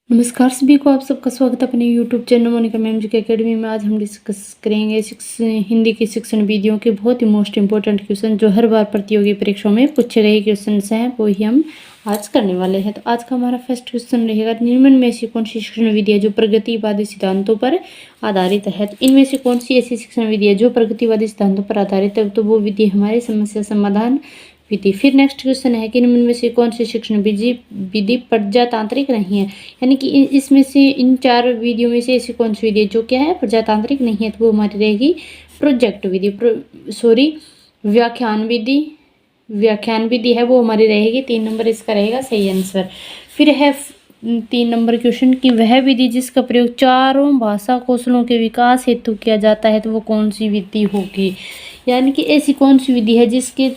नमस्कार सभी को, आप सबका स्वागत है अपने यूट्यूब चैनल मोनिका मैम जी की अकेडमी में। आज हम डिस्कस करेंगे हिंदी के शिक्षण विधियों के बहुत ही मोस्ट इंपॉर्टेंट क्वेश्चन जो हर बार प्रतियोगी परीक्षाओं में पूछे गए क्वेश्चन हैं, वो ही हम आज करने वाले हैं। तो आज का हमारा फर्स्ट क्वेश्चन रहेगा, निम्न में से कौन सी शिक्षण विधि है जो प्रगतिवादी सिद्धांतों पर आधारित है। तो इनमें से कौन सी ऐसी शिक्षण विधि है जो प्रगतिवादी सिद्धांतों पर आधारित है, तो वो विधि हमारी समस्या समाधान विधि। फिर नेक्स्ट क्वेश्चन है कि निम्न में से कौन सी शिक्षण विधि प्रजातांत्रिक नहीं है, यानी कि इसमें से इन चार विधियों में से ऐसी कौन सी विधि है जो क्या है, प्रजातांत्रिक नहीं है। तो वो हमारी रहेगी प्रोजेक्ट विधि, व्याख्यान विधि है वो हमारी रहेगी। 3 नंबर इसका रहेगा सही आंसर। फिर है 3 नंबर क्वेश्चन कि वह विधि जिसका प्रयोग चारों भाषा कौशलों के विकास हेतु किया जाता है, तो वो कौन सी विधि होगी, यानी कि ऐसी कौन सी विधि है जिसके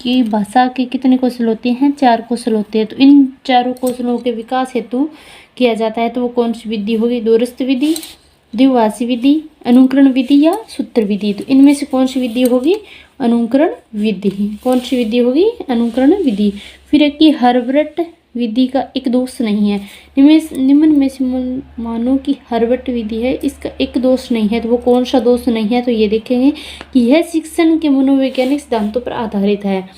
की भाषा के कितने कौशल होते हैं, 4 कौशल होते हैं। तो इन चारों कौशलों के विकास हेतु किया जाता है, तो वो कौन सी विधि होगी, दूरस्थ विधि, द्विभाषी विधि, अनुकरण विधि या सूत्र विधि। तो इनमें से कौन सी विधि होगी, अनुकरण विधि। कौन सी विधि होगी, अनुकरण विधि। फिर है कि हर्बर्ट विधि का एक दोष नहीं है। निम्न में से मानो कि हर्बर्ट विधि है, इसका एक दोष नहीं है, तो वो कौन सा दोष नहीं है, तो ये देखेंगे कि यह शिक्षण के मनोवैज्ञानिक सिद्धांतों पर आधारित है।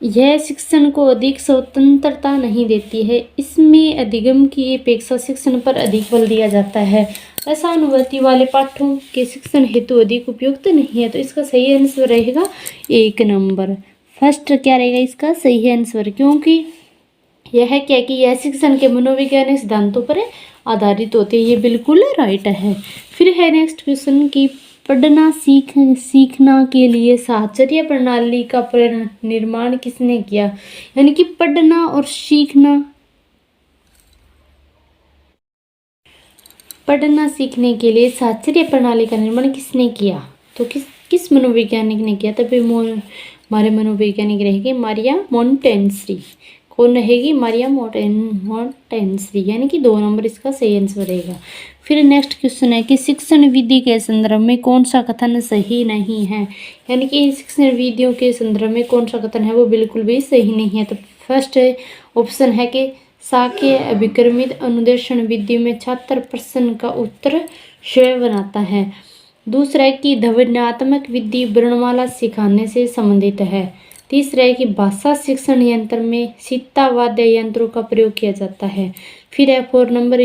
यह शिक्षण को अधिक स्वतंत्रता नहीं देती है, इसमें अधिगम की अपेक्षा शिक्षण पर अधिक बल दिया जाता है। ऐसा अनुभूति वाले पाठों के शिक्षण हेतु अधिक उपयुक्त नहीं है। तो इसका सही आंसर रहेगा 1 नंबर। फर्स्ट क्या रहेगा इसका सही आंसर, क्योंकि यह क्या कि यह शिक्षण के मनोवैज्ञानिक सिद्धांतों पर आधारित होते हैं, ये बिल्कुल राइट है। फिर है नेक्स्ट क्वेश्चन की पढ़ना सीखना के लिए साहचर्य प्रणाली का निर्माण किसने किया, यानी कि पढ़ना और सीखने के लिए साहचर्य प्रणाली का निर्माण किसने किया, तो किस मनोवैज्ञानिक ने किया। तभी हमारे मनोवैज्ञानिक रहेंगे मारिया मोंटेसरी। कौन रहेगी, मारिया मोंटेसरी, यानी कि 2 नंबर इसका सही आंसर रहेगा। फिर नेक्स्ट क्वेश्चन है कि शिक्षण विधि के संदर्भ में कौन सा कथन सही नहीं है, यानी कि शिक्षण विधियों के संदर्भ में कौन सा कथन है वो बिल्कुल भी सही नहीं है। तो फर्स्ट ऑप्शन है कि साक्य अभिक्रमित अनुदेशन विधि में छात्र प्रश्न का उत्तर स्वयं बनाता है। दूसरा है कि ध्वन्यात्मक विधि वर्णमाला सिखाने से संबंधित है। तीसरा है कि भाषा शिक्षण यंत्र में सीता वाद्य यंत्रों का प्रयोग किया जाता है। फिर है 4 नंबर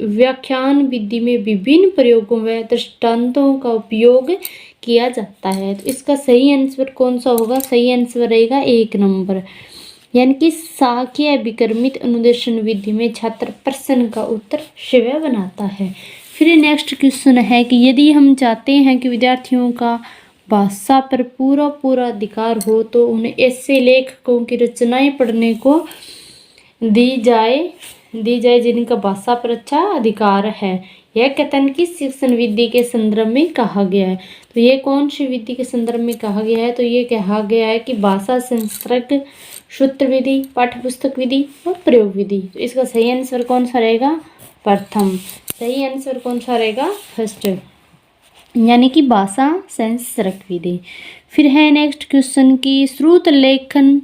व्याख्यान विधि में विभिन्न प्रयोगों व दृष्टांतों का उपयोग किया जाता है। तो इसका सही आंसर कौन सा होगा, सही आंसर रहेगा 1 नंबर, यानी कि साक्य विक्रमित अनुदेशन विधि में छात्र प्रश्न का उत्तर स्वयं बनाता है। फिर नेक्स्ट क्वेश्चन है कि यदि हम चाहते हैं कि विद्यार्थियों का भाषा पर पूरा अधिकार हो, तो उन्हें ऐसे लेखकों की रचनाएं पढ़ने को दी जाए जिनका भाषा पर अच्छा अधिकार है। यह कथन किस शिक्षण विधि के संदर्भ में कहा गया है, तो ये कौन सी विधि के संदर्भ में कहा गया है, तो ये कहा गया है कि भाषा संस्कृत, सूत्र विधि, पाठ्यपुस्तक विधि और प्रयोग विधि। तो इसका सही आंसर कौन सा रहेगा, प्रथम। सही आंसर कौन सा रहेगा, फर्स्ट, यानी कि भाषा संस्कृत विधि। फिर है नेक्स्ट क्वेश्चन की श्रुत लेखन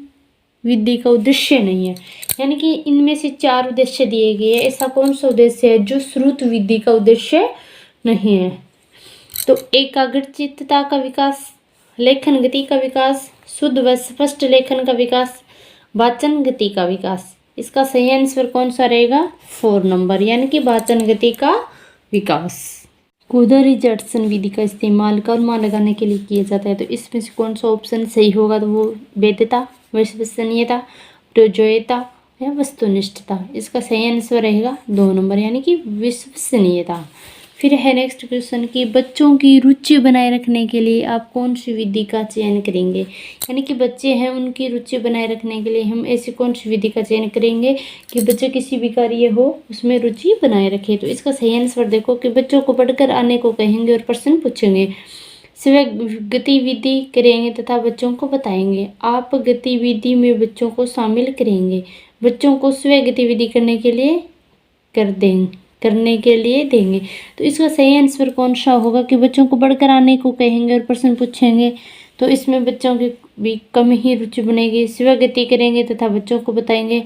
विधि का उद्देश्य नहीं है, यानी कि इनमें से 4 उद्देश्य दिए गए हैं, ऐसा कौन सा उद्देश्य है जो श्रुत विधि का उद्देश्य नहीं है। तो एकाग्रचित्तता का विकास, लेखन गति का विकास, शुद्ध व स्पष्ट लेखन का विकास, वाचन गति का विकास। इसका सही आंसर कौन सा रहेगा, 4 नंबर, यानी कि वाचन गति का विकास। कोदर-रिचर्डसन विधि का इस्तेमाल कर्म लगाने के लिए किया जाता है। तो इसमें से कौन सा ऑप्शन सही होगा, तो वो वैधता, विश्वसनीयता, प्रयोज्यता या वस्तुनिष्ठता। इसका सही आंसर रहेगा 2 नंबर, यानी कि विश्वसनीयता। फिर है नेक्स्ट क्वेश्चन कि बच्चों की रुचि बनाए रखने के लिए आप कौन सी विधि का चयन करेंगे, यानी कि बच्चे हैं उनकी रुचि बनाए रखने के लिए हम ऐसी कौन सी विधि का चयन करेंगे कि बच्चे किसी भी कार्य हो उसमें रुचि बनाए रखे। तो इसका सही आंसर देखो कि बच्चों को पढ़कर आने को कहेंगे और प्रश्न पूछेंगे, स्वयं गतिविधि करेंगे तथा बच्चों को बताएंगे। आप गतिविधि में बच्चों को शामिल करेंगे, बच्चों को स्वयं गतिविधि करने के लिए देंगे। तो इसका सही आंसर कौन सा होगा कि बच्चों को पढ़कर आने को कहेंगे और प्रश्न पूछेंगे। तो इसमें बच्चों की भी कम ही रुचि बनेगी, स्वयं गति करेंगे तथा बच्चों को बताएंगे,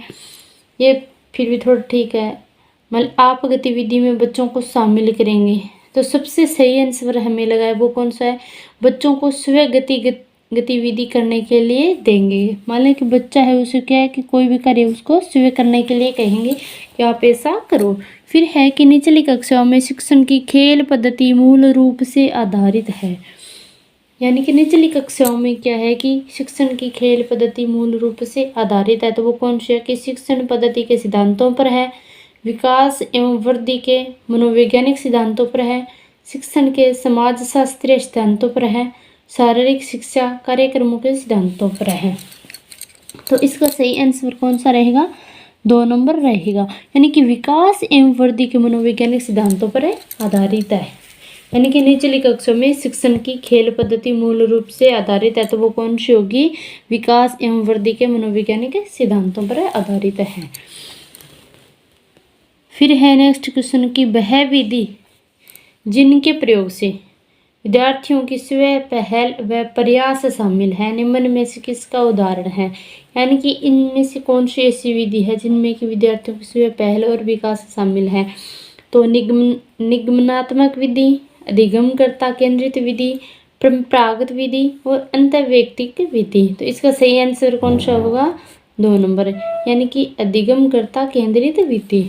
ये फिर भी थोड़ा ठीक है। मतलब आप गतिविधि में बच्चों को शामिल करेंगे। तो सबसे सही आंसर हमें लगा है वो कौन सा है, बच्चों को स्वयं गतिविधि करने के लिए देंगे। मान लें कि बच्चा है, उसे क्या है कि कोई भी कार्य उसको स्वयं करने के लिए कहेंगे कि आप ऐसा करो। फिर है कि निचली कक्षाओं में शिक्षण की खेल पद्धति मूल रूप से आधारित है। यानी कि निचली कक्षाओं में क्या है कि शिक्षण की खेल पद्धति मूल रूप से आधारित है। तो वो कौन सी है कि शिक्षण पद्धति के सिद्धांतों पर है, विकास एवं वृद्धि के मनोवैज्ञानिक सिद्धांतों पर है, शिक्षण के समाज शास्त्रीय सिद्धांतों पर है, शारीरिक शिक्षा कार्यक्रमों के सिद्धांतों पर है। तो इसका सही आंसर कौन सा रहेगा, 2 नंबर रहेगा। यानी कि विकास एवं वृद्धि के मनोवैज्ञानिक सिद्धांतों पर आधारित है। यानी कि निचली कक्षा में शिक्षण की खेल पद्धति मूल रूप से आधारित है। तो वो कौन सी होगी, विकास एवं वृद्धि के मनोवैज्ञानिक सिद्धांतों पर आधारित है। फिर है नेक्स्ट क्वेश्चन की वह विधि जिनके प्रयोग से विद्यार्थियों की स्वयं पहल व प्रयास शामिल है, निम्न में से किसका उदाहरण है। यानी कि इनमें से कौन सी ऐसी विधि है जिनमें कि विद्यार्थियों की स्वयं पहल और विकास शामिल है। तो निगमनात्मक विधि, अधिगमकर्ता केंद्रित विधि, परंपरागत विधि और अंतर्वैयक्तिक विधि। तो इसका सही आंसर कौन सा होगा, 2 नंबर, यानी कि अधिगमकर्ता केंद्रित विधि।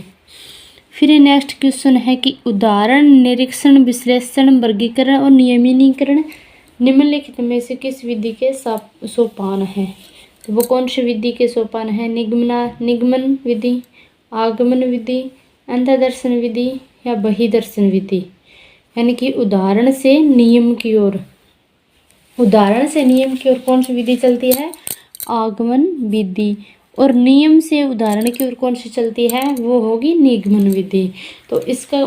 फिर नेक्स्ट क्वेश्चन है कि उदाहरण, निरीक्षण, विश्लेषण, वर्गीकरण और नियमिनीकरण निम्नलिखित में से किस विधि के सोपान है। तो वो कौन सी विधि के सोपान है, निगमन विधि, आगमन विधि, अंतर्दर्शन विधि या बहिर्दर्शन विधि। यानी कि उदाहरण से नियम की ओर, उदाहरण से नियम की ओर कौन सी विधि चलती है, आगमन विधि, और नियम से उदाहरण की ओर कौन सी चलती है, वो होगी निगमन विधि। तो इसका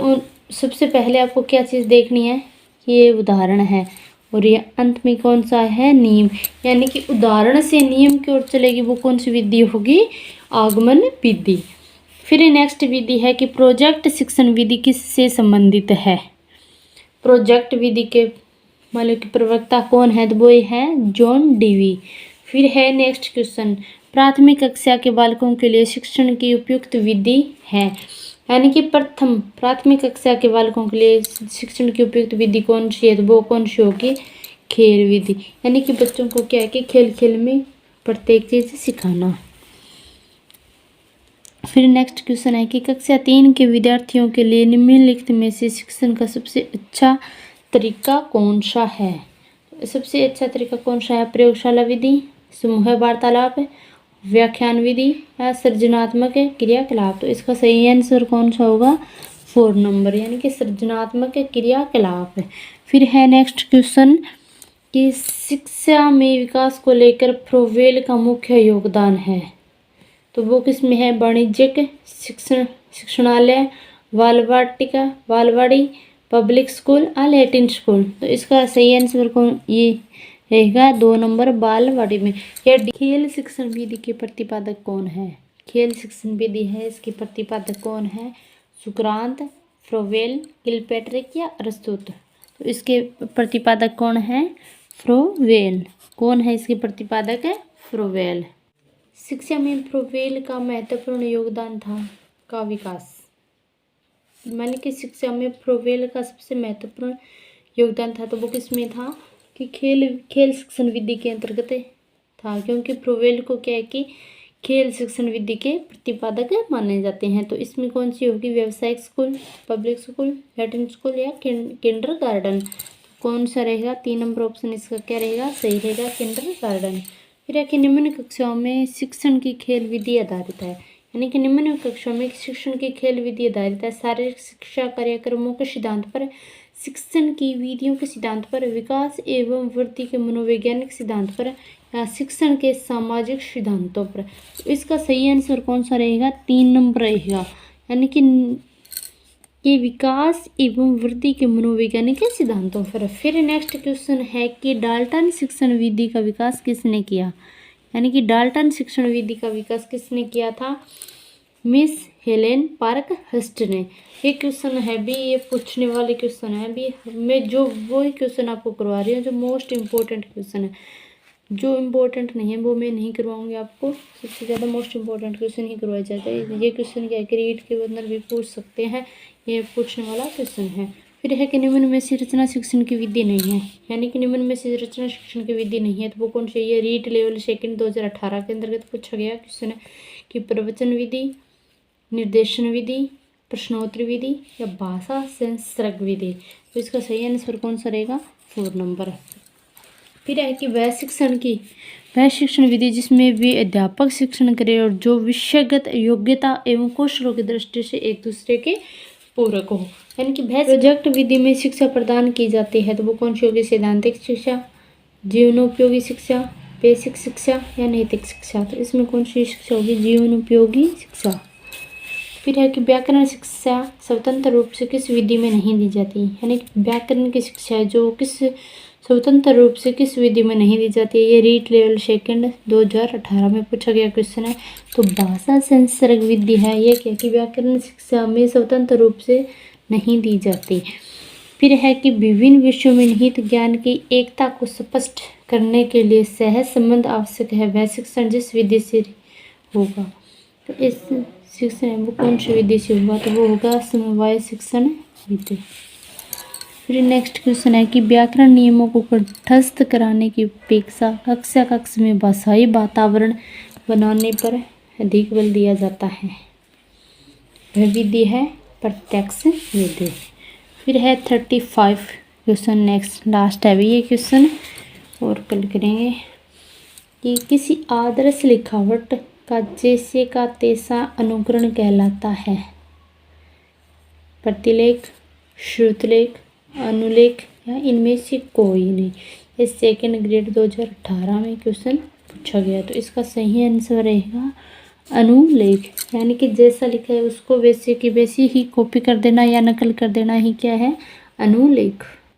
सबसे पहले आपको क्या चीज़ देखनी है कि ये उदाहरण है और ये अंत में कौन सा है, नियम। यानी कि उदाहरण से नियम की ओर चलेगी वो कौन सी विधि होगी, आगमन विधि। फिर नेक्स्ट विधि है कि प्रोजेक्ट शिक्षण विधि किससे संबंधित है। प्रोजेक्ट विधि के मतलब कि प्रवक्ता कौन है, तो वो है जॉन डीवी। फिर है नेक्स्ट क्वेश्चन, प्राथमिक कक्षा के बालकों के लिए शिक्षण की उपयुक्त विधि है। यानी कि प्रथम प्राथमिक कक्षा के बालकों के लिए शिक्षण की उपयुक्त विधि कौन सी है, तो वो कौन सी होगी, खेल विधि। यानी कि बच्चों को क्या है कि खेल खेल में प्रत्येक चीज सिखाना। फिर नेक्स्ट क्वेश्चन है कि कक्षा 3 के विद्यार्थियों के लिए निम्नलिखित में से शिक्षण का सबसे अच्छा तरीका कौन सा है। सबसे अच्छा तरीका कौन सा है, प्रयोगशाला विधि, समूह वार्तालाप, व्याख्यान विधि या सृजनात्मक क्रियाकलाप। तो इसका सही आंसर कौन सा होगा, 4 नंबर, यानी कि सृजनात्मक क्रियाकलाप। फिर है नेक्स्ट क्वेश्चन कि शिक्षा में विकास को लेकर फ्रोवेल का मुख्य योगदान है। तो वो किसमें है, वाणिज्यिक शिक्षणालय, बालवाटिका, बालवाड़ी, पब्लिक स्कूल और लैटिन स्कूल। तो इसका सही आंसर कौन ये रहेगा, 2 नंबर, बालवाड़ी में। या खेल शिक्षण विधि के प्रतिपादक कौन है, खेल शिक्षण विधि है इसके प्रतिपादक कौन है, सुकरात, फ्रोवेल, किलपैट्रिक या अरस्तुत। तो इसके प्रतिपादक कौन है, फ्रोवेल। कौन है इसके प्रतिपादक है, फ्रोवेल। शिक्षा में फ्रोवेल का महत्वपूर्ण योगदान था का विकास, माने कि शिक्षा में फ्रोवेल का सबसे महत्वपूर्ण योगदान था। तो वो किसमें था कि खेल शिक्षण विधि के अंतर्गत था, क्योंकि फ्रोवेल को क्या है कि खेल शिक्षण विधि के प्रतिपादक माने जाते हैं। तो इसमें कौन सी होगी, व्यावसायिक school, public school, Latin school या किंडरगार्टन। कौन सा रहेगा, 3 नंबर ऑप्शन इसका क्या रहेगा, सही रहेगा, किंडरगार्टन। फिर है कि निम्न कक्षाओं में शिक्षण की खेल विधि आधारित है। यानी कि निम्न कक्षाओं में शिक्षण की खेल विधि आधारित है, शारीरिक शिक्षा कार्यक्रमों के सिद्धांत पर, शिक्षण की विधियों के सिद्धांत पर, विकास एवं वृद्धि के मनोवैज्ञानिक सिद्धांत पर या शिक्षण के सामाजिक सिद्धांतों पर। तो इसका सही आंसर कौन सा रहेगा, 3 नंबर रहेगा, यानी कि विकास एवं वृद्धि के मनोवैज्ञानिक सिद्धांतों पर। फिर नेक्स्ट क्वेश्चन है कि डाल्टन शिक्षण विधि का विकास किसने किया। यानी कि डाल्टन शिक्षण विधि का विकास किसने किया था, मिस हेलेन पार्क हस्ट ने। ये क्वेश्चन है भी, ये पूछने वाले क्वेश्चन है भी, मैं जो वही क्वेश्चन आपको करवा रही हूँ जो मोस्ट इम्पोर्टेंट क्वेश्चन है। जो इम्पोर्टेंट नहीं है वो मैं नहीं करवाऊंगी आपको, सबसे ज़्यादा मोस्ट इम्पोर्टेंट क्वेश्चन ही करवाया जाता है। ये क्वेश्चन क्या है कि रीट के अंदर भी पूछ सकते हैं, ये पूछने वाला क्वेश्चन है। फिर है कि निम्न में से रचना शिक्षण की विधि नहीं है, यानी कि निम्न में से रचना शिक्षण की विधि नहीं है तो वो कौन सी है? ये रीट लेवल सेकंड 2018 के अंतर्गत पूछा गया क्वेश्चन है कि प्रवचन विधि, निर्देशन विधि, प्रश्नोत्तरी विधि या भाषा संसर्ग विधि। तो इसका सही आंसर कौन सा रहेगा? 4 नंबर। फिर है कि वह शिक्षण विधि जिसमें भी अध्यापक शिक्षण करे और जो विषयगत योग्यता एवं कौशलों की दृष्टि से एक दूसरे के पूरक हो, यानी कि वह प्रोजेक्ट विधि में शिक्षा प्रदान की जाती है तो वो कौन सी होगी? सैद्धांतिक शिक्षा, जीवनोपयोगी शिक्षा, बेसिक शिक्षा या नैतिक शिक्षा। तो इसमें कौन सी शिक्षा होगी? जीवनोपयोगी शिक्षा। फिर है कि व्याकरण शिक्षा स्वतंत्र रूप से किस विधि में नहीं दी जाती, यानी कि व्याकरण की शिक्षा है जो किस स्वतंत्र रूप से किस विधि में नहीं दी जाती है? ये रीट लेवल सेकंड 2018 में पूछा गया क्वेश्चन है। तो भाषा संसर्ग विधि है, ये क्या कि व्याकरण शिक्षा में स्वतंत्र रूप से नहीं दी जाती। फिर है कि विभिन्न विषयों में निहित ज्ञान की एकता को स्पष्ट करने के लिए सहज संबंध आवश्यक है, वह शिक्षण जिस विधि से होगा। तो इस शिक्षण वो कौन सी विधि से होगा? तो वो होगा समवाय शिक्षण विधि। फिर नेक्स्ट क्वेश्चन है कि व्याकरण नियमों को कंठस्थ कराने की अपेक्षा कक्ष में भाषाई वातावरण बनाने पर अधिक बल दिया जाता है, वह विधि है प्रत्यक्ष विधि। फिर है 35 क्वेश्चन, नेक्स्ट लास्ट है भी ये क्वेश्चन और कल करेंगे कि किसी आदर्श लिखावट का जैसे का तैसा अनुकरण कहलाता है? प्रतिलेख, श्रुतलेख, अनुलेख या इनमें से कोई नहीं। ये सेकेंड ग्रेड 2018 में क्वेश्चन पूछा गया। तो इसका सही आंसर रहेगा अनुलेख, यानी कि जैसा लिखा है उसको वैसे की वैसी ही कॉपी कर देना या नकल कर देना ही क्या है? अनुलेख।